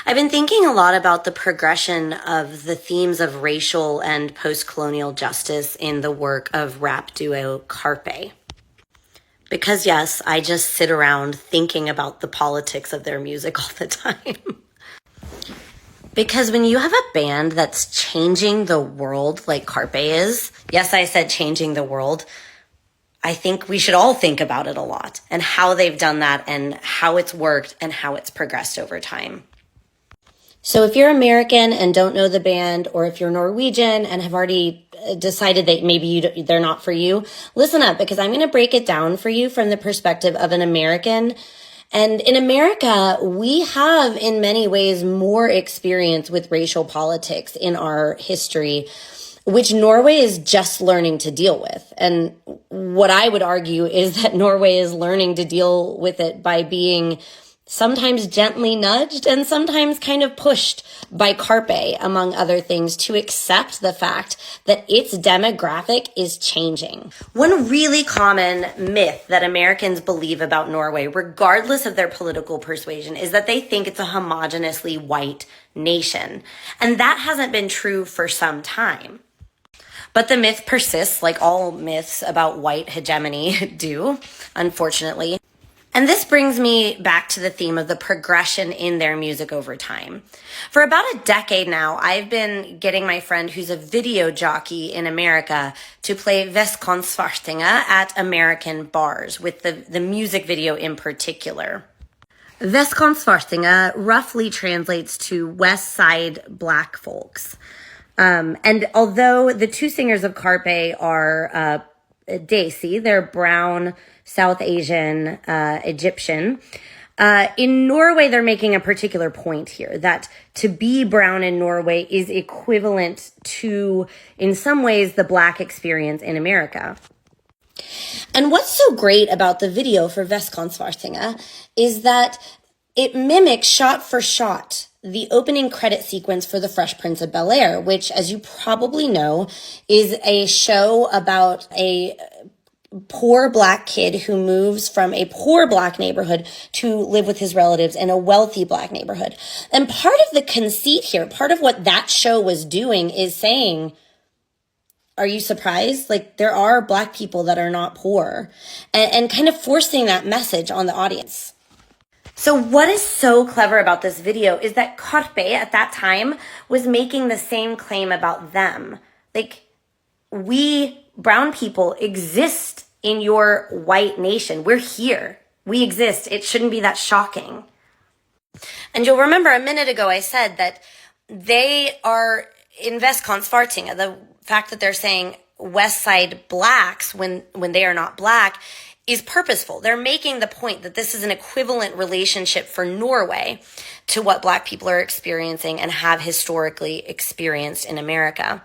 I've been thinking a lot about the progression of the themes of racial and post-colonial justice in the work of rap duo Karpe. Because yes, I just sit around thinking about the politics of their music all the time. Because when you have a band that's changing the world like Karpe is, yes, I said changing the world, I think we should all think about it a lot and how they've done that and how it's worked and how it's progressed over time. So if you're American and don't know the band, or if you're Norwegian and have already decided that maybe they're not for you, listen up, because I'm going to break it down for you from the perspective of an American. And in America, we have in many ways more experience with racial politics in our history, which Norway is just learning to deal with. And what I would argue is that Norway is learning to deal with it by being sometimes gently nudged and sometimes kind of pushed by Karpe, among other things, to accept the fact that its demographic is changing. One really common myth that Americans believe about Norway, regardless of their political persuasion, is that they think it's a homogeneously white nation. And that hasn't been true for some time. But the myth persists, like all myths about white hegemony do, unfortunately. And this brings me back to the theme of the progression in their music over time. For about a decade now, I've been getting my friend who's a video jockey in America to play Vestkonsvartinga at American bars, with the music video in particular. Vestkonsvartinga roughly translates to West Side Black Folks. And although the two singers of Karpe are Desi, they're brown, South Asian, Egyptian. In Norway, they're making a particular point here, that to be brown in Norway is equivalent to, in some ways, the Black experience in America. And what's so great about the video for Vestkonsvartinga is that it mimics shot for shot the opening credit sequence for The Fresh Prince of Bel-Air, which, as you probably know, is a show about a poor Black kid who moves from a poor Black neighborhood to live with his relatives in a wealthy Black neighborhood. And part of the conceit here, part of what that show was doing, is saying, are you surprised? Like, there are Black people that are not poor, and kind of forcing that message on the audience. So what is so clever about this video is that Karpe at that time was making the same claim about them. Like, we brown people exist in your white nation. We're here. We exist. It shouldn't be that shocking. And you'll remember a minute ago I said that they are in Vestkonsvartinga, the fact that they're saying West Side Blacks when they are not Black is purposeful. They're making the point that this is an equivalent relationship for Norway to what Black people are experiencing and have historically experienced in America.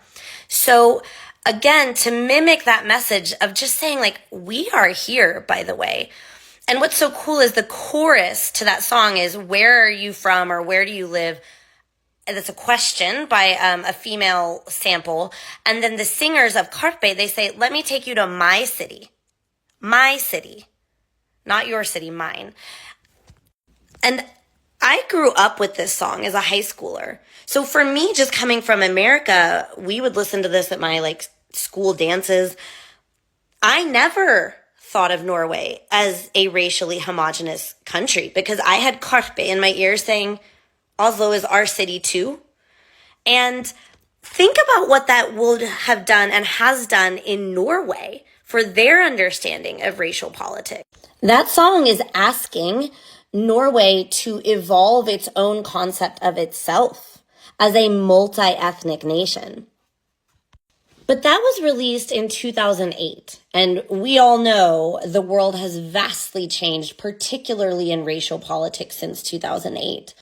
So again, to mimic that message of just saying, like, we are here, by the way. And what's so cool is the chorus to that song is, where are you from, or where do you live? And that's a question by a female sample. And then the singers of Karpe, they say, let me take you to my city. My city. Not your city, mine. And I grew up with this song as a high schooler. So for me, just coming from America, we would listen to this at my school dances. I never thought of Norway as a racially homogenous country because I had Karpe in my ears saying Oslo is our city too. And think about what that would have done and has done in Norway for their understanding of racial politics. That song is asking Norway to evolve its own concept of itself as a multi-ethnic nation. But that was released in 2008, and we all know the world has vastly changed, particularly in racial politics, since 2008.